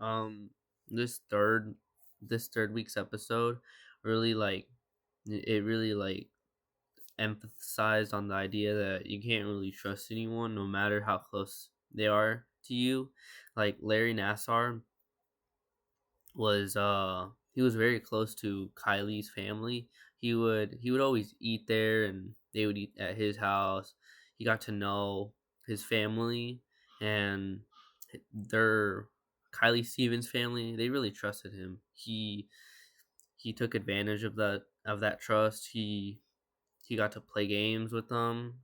Um, this third week's episode really it really emphasized on the idea that you can't really trust anyone no matter how close they are to you. Like Larry Nassar he was very close to Kylie's family. He would always eat there and they would eat at his house. He got to know his family and their Kylie Stevens family, they really trusted him. He took advantage of that trust. He got to play games with them.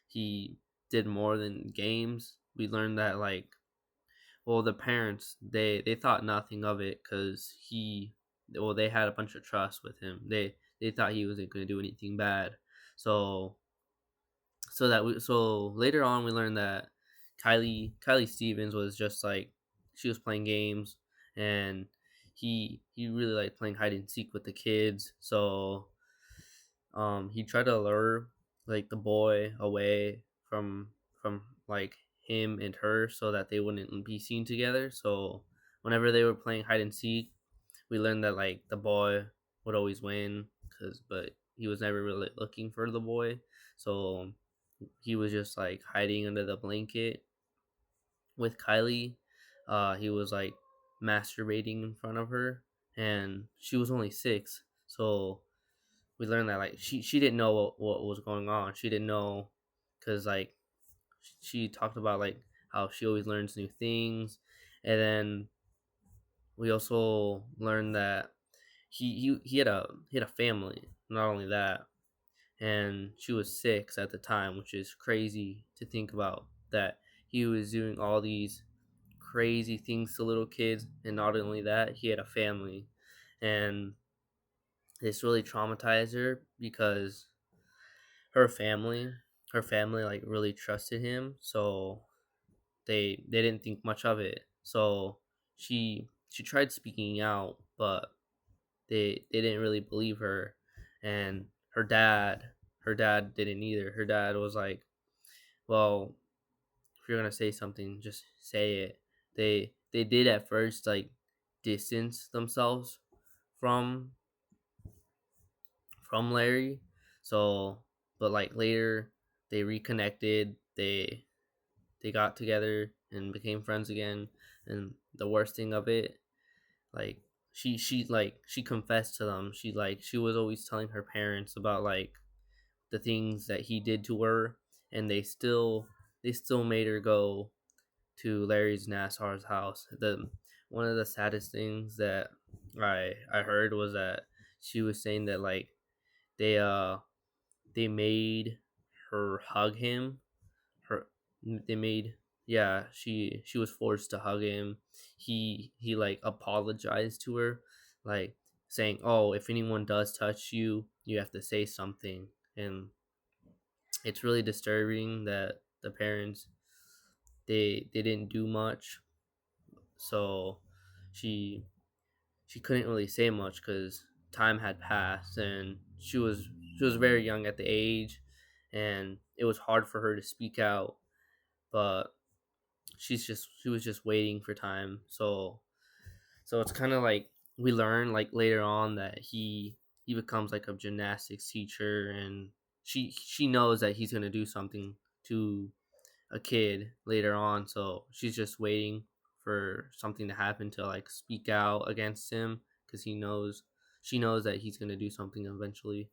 He did more than games. We learned that the parents they thought nothing of it because they had a bunch of trust with him. They thought he wasn't going to do anything bad. So so later on we learned that Kylie Stevens was just like she was playing games and he really liked playing hide and seek with the kids. So he tried to lure the boy away from him and her so that they wouldn't be seen together. So whenever they were playing hide and seek, we learned that the boy would always win but he was never really looking for the boy. So he was just hiding under the blanket with Kylie. He was masturbating in front of her and she was only 6. So we learned that she didn't know what was going on. She didn't know because she talked about how she always learns new things. And then we also learned that he had a family. Not only that, and she was 6 at the time, which is crazy to think about, that he was doing all these crazy things to little kids. And not only that, he had a family. And this really traumatized her because her family her family really trusted him. So they didn't think much of it. So she tried speaking out, but they didn't really believe her. And her dad didn't either. Her dad was like, well, if you're gonna say something, just say it. They did at first distance themselves from Larry. So but later they reconnected. They got together and became friends again. And the worst thing of it, like she confessed to them. She was always telling her parents about the things that he did to her. And they still made her go to Larry's Nassar's house. The One of the saddest things that I heard was that she was saying that they uh they made her hug him. Her they made Yeah, she was forced to hug him. He apologized to her, like saying, "Oh, if anyone does touch you, you have to say something." And it's really disturbing that the parents they didn't do much. So she she couldn't really say much because time had passed and she was very young at the age, and it was hard for her to speak out. But she was just waiting for time. So it's kind of like we learn later on that he becomes a gymnastics teacher, and she knows that he's going to do something to a kid later on. So she's just waiting for something to happen to speak out against him because she knows that he's going to do something eventually.